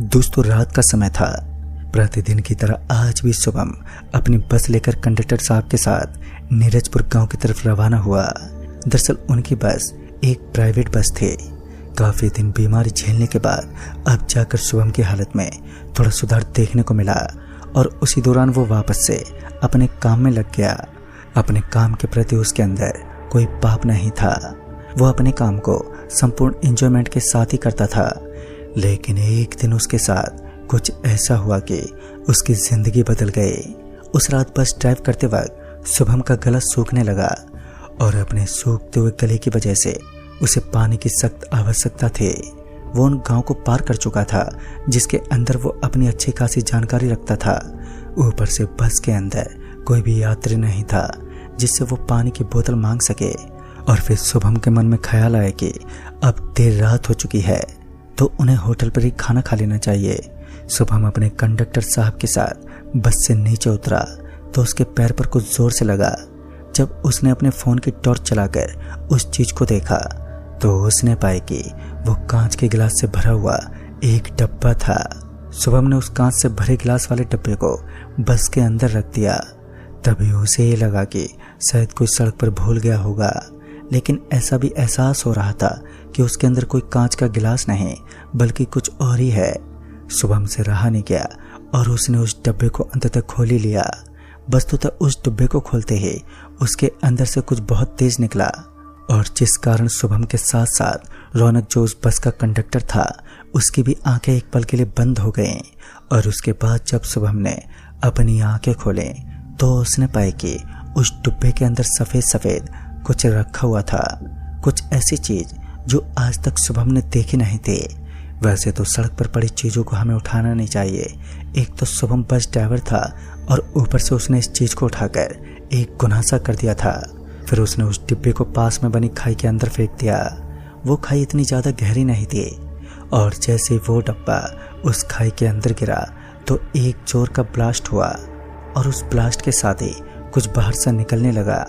दोस्तों रात का समय था। प्रतिदिन की तरह आज भी शुभम अपनी बस लेकर कंडक्टर साहब के साथ नीरजपुर गांव की तरफ रवाना हुआ। दरअसल उनकी बस एक प्राइवेट बस थी। काफी दिन बीमारी झेलने के बाद अब जाकर शुभम की हालत में थोड़ा सुधार देखने को मिला और उसी दौरान वो वापस से अपने काम में लग गया। अपने काम के प्रति उसके अंदर कोई पाप नहीं था। वो अपने काम को संपूर्ण एंजॉयमेंट के साथ ही करता था। लेकिन एक दिन उसके साथ कुछ ऐसा हुआ कि उसकी जिंदगी बदल गई। उस रात बस ड्राइव करते वक्त शुभम का गला सूखने लगा और अपने सूखते हुए गले की वजह से उसे पानी की सख्त आवश्यकता थी। वो उन गांव को पार कर चुका था जिसके अंदर वो अपनी अच्छी खासी जानकारी रखता था। ऊपर से बस के अंदर कोई भी यात्री नहीं था जिससे वो पानी की बोतल मांग सके। और फिर शुभम के मन में ख्याल आया कि अब देर रात हो चुकी है तो उन्हें होटल पर ही खाना खा लेना चाहिए। शुभम अपने कंडक्टर साहब के साथ बस से नीचे उतरा तो उसके पैर पर कुछ जोर से लगा। जब उसने अपने फोन की टॉर्च चलाकर उस चीज को देखा तो उसने पाया कि वो कांच के गिलास से भरा हुआ एक डब्बा था। शुभम ने उस कांच से भरे गिलास वाले डब्बे को बस के अंदर रख दिया। तभी उसे ये लगा कि शायद कोई सड़क पर भूल गया होगा, लेकिन ऐसा भी एहसास हो रहा था कि उसके अंदर कोई कांच का गिलास नहीं बल्कि कुछ और ही है। शुभम से रहा नहीं गया और उसने उस डब्बे को अंततः खोल ही लिया। वस्तुतः उस डब्बे को खोलते ही उसके अंदर से कुछ बहुत तेज निकला और जिस कारण शुभम के साथ साथ रौनक जो उस बस का कंडक्टर था उसकी भी आंखें एक पल के लिए बंद हो गईं। और उसके बाद जब शुभम ने अपनी आंखें खोले तो उसने पाया कि उस डिब्बे के अंदर सफेद सफेद कुछ रखा हुआ था। कुछ ऐसी चीज जो आज तक शुभम ने देखी नहीं थी। वैसे तो सड़क पर पड़ी चीजों को हमें उठाना नहीं चाहिए। एक तो शुभम बस ड्राइवर था और ऊपर से उसने इस चीज को उठाकर एक गुनाह सा कर दिया था। फिर उसने उस डिब्बे को पास में बनी खाई के अंदर फेंक दिया। वो खाई इतनी ज्यादा गहरी नहीं थी और जैसे वो डब्बा उस खाई के अंदर गिरा तो एक जोर का ब्लास्ट हुआ और उस ब्लास्ट के साथ ही कुछ बाहर से निकलने लगा।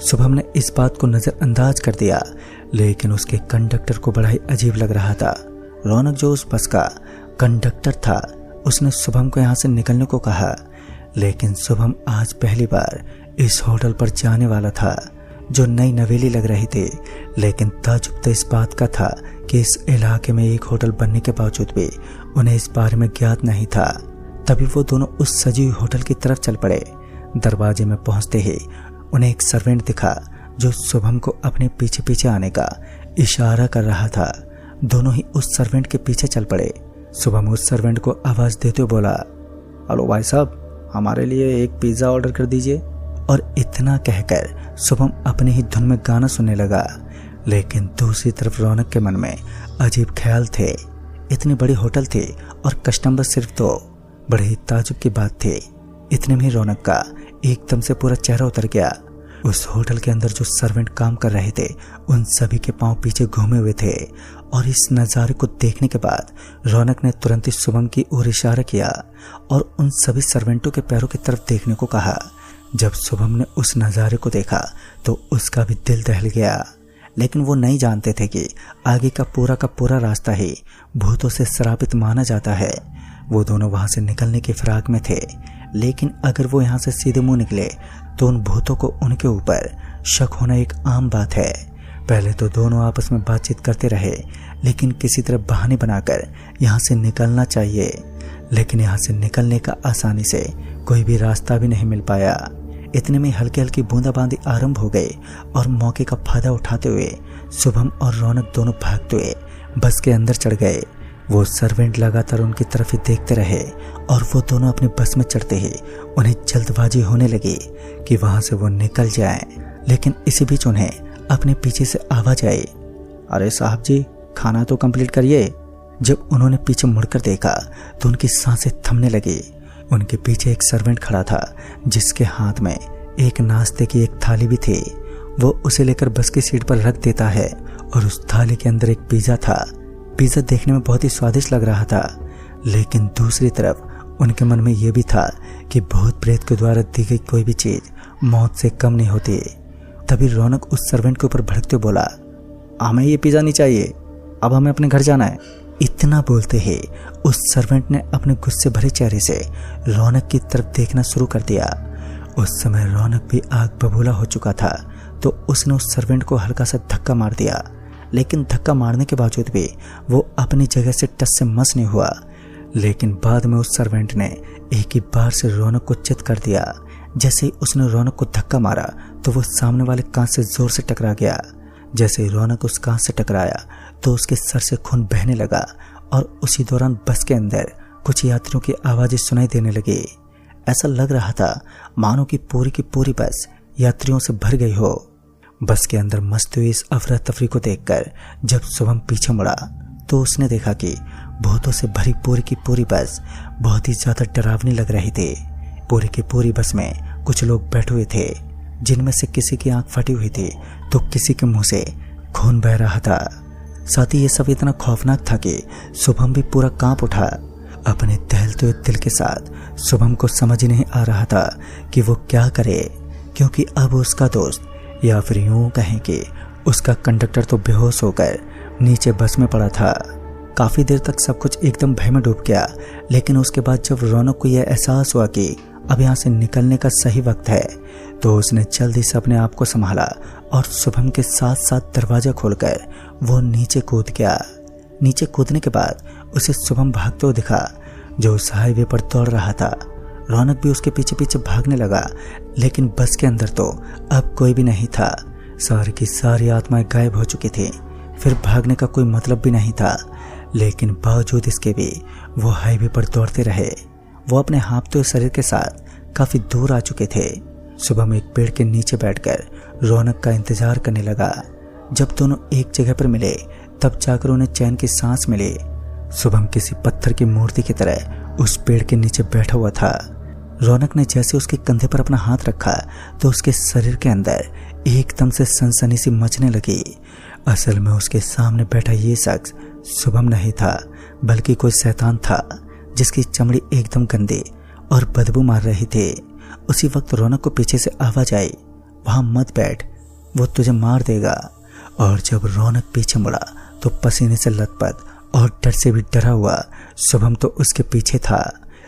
शुभम ने इस बात को नजरअंदाज कर दिया, लेकिन उसके कंडक्टर को बड़ा ही अजीब लग रहा था। रौनक जो उस बस का कंडक्टर था उसने शुभम को यहाँ से निकलने को कहा, लेकिन शुभम आज पहली बार इस होटल पर जाने वाला था जो नई नवेली लग रही थी। लेकिन ताज्जुब तो इस बात का था कि इस इलाके में एक होटल बनने के बावजूद भी उन्हें इस बारे में ज्ञात नहीं था। तभी वो दोनों उस सजी हुई होटल की तरफ चल पड़े। दरवाजे में पहुंचते ही उन्हें एक सर्वेंट दिखा जो शुभम को अपने पीछे पीछे आने का इशारा कर रहा था। दोनों ही उस सर्वेंट के पीछे चल पड़े। शुभम उस सर्वेंट को आवाज देते हुए बोला, हेलो भाई साहब, हमारे लिए एक पिज्जा ऑर्डर कर दीजिए। और इतना कहकर शुभम अपनी ही धुन में गाना सुनने लगा। लेकिन दूसरी तरफ रौनक के मन में अजीब ख्याल थे। इतनी बड़ी होटल थी और कस्टमर सिर्फ दो। बड़े ही ताजुब की बात थी। इतने में रौनक का एकदम से पूरा चेहरा उतर गया। उस होटल के अंदर जो सर्वेंट काम कर रहे थे उन सभी के पांव पीछे घूमे हुए थे। और इस नज़ारे को देखने के बाद रौनक ने तुरंत ही शुभम की ओर इशारा किया और उन सभी सर्वेंटों के पैरों की तरफ देखने को कहा। जब शुभम ने उस नज़ारे को देखा तो उसका भी दिल दहल गया। लेकिन वो नहीं जानते थे कि आगे का पूरा रास्ता ही भूतों से श्रापित माना जाता है। वो दोनों वहां से निकलने की फिराक में थे, लेकिन अगर वो यहाँ से सीधे मुंह निकले तो उन भूतों को उनके ऊपर शक होना एक आम बात है। पहले तो दोनों आपस में बातचीत करते रहे, लेकिन किसी तरह बहाने बनाकर यहाँ से निकलना चाहिए। लेकिन यहाँ से निकलने का आसानी से कोई भी रास्ता भी नहीं मिल पाया। इतने में हल्की हल्की बूंदाबांदी आरंभ हो गई और मौके का फायदा उठाते हुए शुभम और रौनक दोनों भागते हुए बस के अंदर चढ़ गए। वो सर्वेंट लगातार उनकी तरफ ही देखते रहे और वो दोनों अपनी बस में चढ़ते ही उन्हें जल्दबाजी होने लगी कि वहां से वो निकल जाएं। लेकिन इसी बीच उन्हें अपने पीछे से आवाज आई, अरे साहब जी, खाना तो कंप्लीट करिए। जब उन्होंने पीछे मुड़कर देखा तो उनकी सांसें थमने लगी। उनके पीछे एक सर्वेंट खड़ा था जिसके हाथ में एक नाश्ते की एक थाली भी थी। वो उसे लेकर बस की सीट पर रख देता है और उस थाली के अंदर एक पिज्जा था। पिज्जा देखने में बहुत ही स्वादिष्ट लग रहा था, लेकिन दूसरी तरफ उनके मन में यह भी था कि भूत प्रेत के द्वारा दी गई कोई भी चीज मौत से कम नहीं होती। तभी रौनक उस सर्वेंट के ऊपर भड़कते बोला, हमें ये पिज्जा नहीं चाहिए, अब हमें अपने घर जाना है। इतना बोलते ही उस सर्वेंट ने अपने गुस्से भरे चेहरे से रौनक की तरफ देखना शुरू कर दिया। उस समय रौनक भी आग बबूला हो चुका था, तो उसने उस सर्वेंट को हल्का सा धक्का मार दिया, लेकिन धक्का मारने के बावजूद भी वो अपनी जगह से टस से मस नहीं हुआ। लेकिन बाद में उस सर्वेंट ने एक ही बार से रौनक को चित कर दिया। जैसे ही उसने रौनक को धक्का मारा तो वो सामने वाले कांच से जोर से टकरा गया। जैसे ही रौनक उस कांच से टकराया तो उसके सर से खून बहने लगा और उसी दौरान बस के अंदर कुछ यात्रियों की आवाजें सुनाई देने लगी। ऐसा लग रहा था मानो कि पूरी की पूरी बस यात्रियों से भर गई हो। बस के अंदर मचती हुई इस अफरा तफरी को देखकर जब शुभम पीछे मुड़ा तो उसने देखा कि भूतों से भरी पूरी की पूरी बस बहुत ही ज्यादा डरावनी लग रही थी। पूरी की पूरी बस में कुछ लोग बैठे हुए थे, जिनमें से किसी की आंख फटी हुई थी तो किसी के मुंह से खून बह रहा था। साथ ही ये सब इतना खौफनाक था कि शुभम भी पूरा कांप उठा। अपने दहलते हुए दिल के साथ शुभम को समझ ही नहीं आ रहा था कि वो क्या करे, क्योंकि अब उसका दोस्त, या फिर यूं कहें कि उसका कंडक्टर तो बेहोश होकर नीचे बस में पड़ा था। काफी देर तक सब कुछ एकदम भय में डूब गया, लेकिन उसके बाद जब रौनक को यह एहसास हुआ कि अब यहाँ से निकलने का सही वक्त है, तो उसने जल्दी से अपने आप को संभाला और शुभम के साथ साथ दरवाजा खोलकर वो नीचे कूद गया। नीचे कूदने के बाद उसे शुभम भागते हुए दिखा, जो उस हाईवे पर दौड़ रहा था। रौनक भी उसके पीछे पीछे भागने लगा, लेकिन बस के अंदर तो अब कोई भी नहीं था। सारी की सारी आत्माएं गायब हो चुकी थी। फिर भागने का कोई मतलब भी नहीं था, लेकिन बावजूद इसके भी वो हाईवे पर दौड़ते रहे। वो अपने हाँफते हुए शरीर के साथ काफी दूर आ चुके थे। शुभम एक पेड़ के नीचे बैठकर रौनक का इंतजार करने लगा। जब दोनों एक जगह पर मिले तब जाकर उन्हें चैन की सांस मिली। शुभम किसी पत्थर की मूर्ति की तरह उस पेड़ के नीचे बैठा हुआ था। रौनक ने जैसे उसके कंधे पर अपना हाथ रखा तो उसके शरीर के अंदर एकदम से सनसनी सी मचने लगी। असल में उसके सामने बैठा ये शख्स शुभम नहीं था, बल्कि कोई शैतान था, जिसकी चमड़ी एकदम गंदी और बदबू मार रही थी। उसी वक्त रौनक को पीछे से आवाज आई, वहां मत बैठ, वो तुझे मार देगा। और जब रौनक पीछे मुड़ा तो पसीने से लथपथ और डर से भी डरा हुआ शुभम तो उसके पीछे था।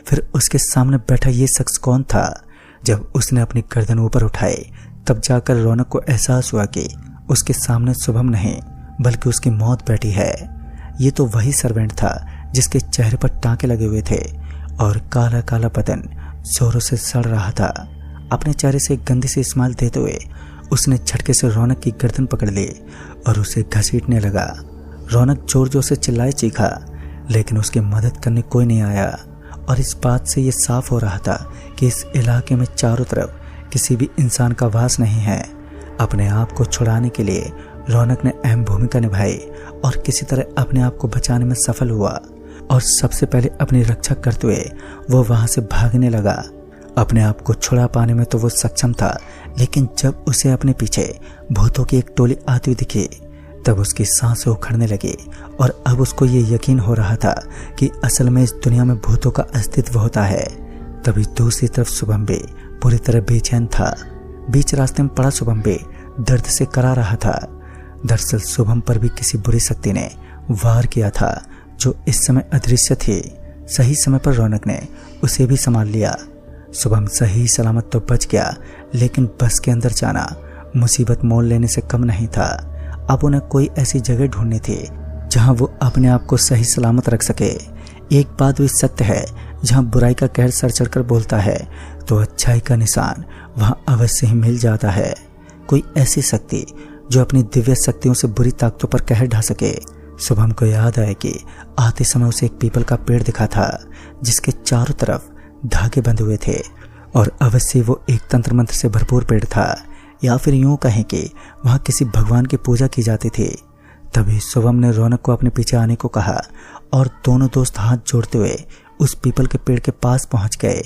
फिर उसके सामने बैठा ये शख्स कौन था? जब उसने अपनी गर्दन ऊपर उठाई तब जाकर रौनक को एहसास हुआ कि उसके सामने शुभम नहीं, बल्कि उसकी मौत बैठी है। ये तो वही सर्वेंट था जिसके चेहरे पर टांके लगे हुए थे और काला काला बदन जोरों से सड़ रहा था। अपने चेहरे से एक गंदी सी स्माइल देते हुए उसने झटके से रौनक की गर्दन पकड़ ली और उसे घसीटने लगा। रौनक जोर जोर से चिल्लाए चीखा, लेकिन उसकी मदद करने कोई नहीं आया। और इस बात से ये साफ हो रहा था कि इस इलाके में चारों तरफ किसी भी इंसान का वास नहीं है। अपने आप को छुड़ाने के लिए रौनक ने अहम भूमिका निभाई और किसी तरह अपने आप को बचाने में सफल हुआ और सबसे पहले अपनी रक्षा करते हुए वो वहां से भागने लगा। अपने आप को छुड़ा पाने में तो वो सक्षम था, लेकिन जब उसे अपने पीछे भूतों की एक टोली आती हुई दिखी तब उसकी सांसें उखड़ने लगी और अब उसको ये यकीन हो रहा था कि असल में इस दुनिया में भूतों का अस्तित्व होता है। तभी दूसरी तरफ शुभम भी पूरी तरह बेचैन था। बीच रास्ते में पड़ा शुभम भी दर्द से करा रहा था। दरअसल शुभम पर भी किसी बुरी शक्ति ने वार किया था, जो इस समय अदृश्य थी। सही समय पर रौनक ने उसे भी संभाल लिया। शुभम सही सलामत तो बच गया, लेकिन बस के अंदर जाना मुसीबत मोल लेने से कम नहीं था। अब उन्हें कोई ऐसी जगह ढूंढनी थी जहां वो अपने आप को सही सलामत रख सके। एक बात भी सत्य है, जहां बुराई का कहर सर चढ़कर बोलता है तो अच्छाई का निशान वहां अवश्य ही मिल जाता है। कोई ऐसी शक्ति जो अपनी दिव्य शक्तियों से बुरी ताकतों पर कहर ढा सके। शुभम को याद आया कि आते समय उसे एक पीपल का पेड़ दिखा था, जिसके चारों तरफ धागे बंधे हुए थे और अवश्य वो एक तंत्र मंत्र से भरपूर पेड़ था, या फिर यूं कहें कि वहां किसी भगवान की पूजा की जाती थी। तभी शुभम ने रौनक को अपने पीछे आने को कहा और दोनों दोस्त हाथ जोड़ते हुए उस पीपल के पेड़ के पास पहुंच गए।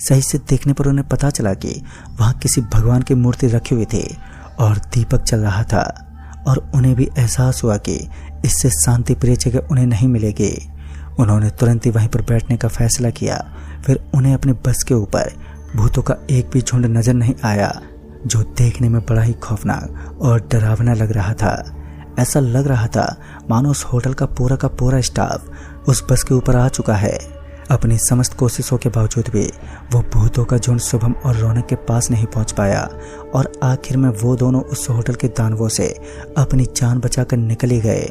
सही से देखने पर उन्हें पता चला कि वहां किसी भगवान की मूर्ति रखी हुई थी और दीपक चल रहा था, और उन्हें भी एहसास हुआ कि इससे शांति प्रिय जगह उन्हें नहीं मिलेगी। उन्होंने तुरंत ही वहीं पर बैठने का फैसला किया। फिर उन्हें अपने बस के ऊपर भूतों का एक भी झुंड नजर नहीं आया, जो देखने में बड़ा ही खौफनाक और डरावना लग रहा था। ऐसा लग रहा था मानो उस होटल का पूरा स्टाफ उस बस के ऊपर आ चुका है। अपनी समस्त कोशिशों के बावजूद भी वो भूतों का झुंड शुभम और रौनक के पास नहीं पहुंच पाया और आखिर में वो दोनों उस होटल के दानवों से अपनी जान बचाकर निकल ही गए।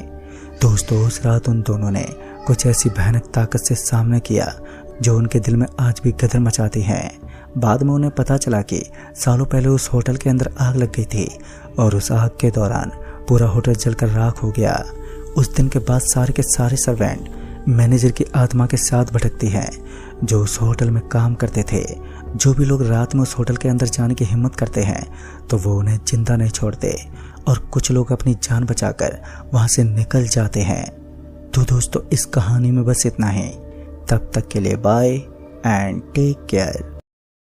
दोस्तों, उस रात उन दोनों ने कुछ ऐसी भयानक ताकत से सामना किया जो उनके दिल में आज भी गदर मचाती है। बाद में उन्हें पता चला कि सालों पहले उस होटल के अंदर आग लग गई थी और उस आग के दौरान पूरा होटल जलकर राख हो गया। उस दिन के बाद सारे के सारे सर्वेंट मैनेजर की आत्मा के साथ भटकती हैं जो उस होटल में काम करते थे। जो भी लोग रात में उस होटल के अंदर जाने की हिम्मत करते हैं तो वो उन्हें जिंदा नहीं छोड़ते और कुछ लोग अपनी जान बचाकर वहां से निकल जाते हैं। तो दोस्तों, इस कहानी में बस इतना ही। तब तक के लिए बाय एंड टेक केयर।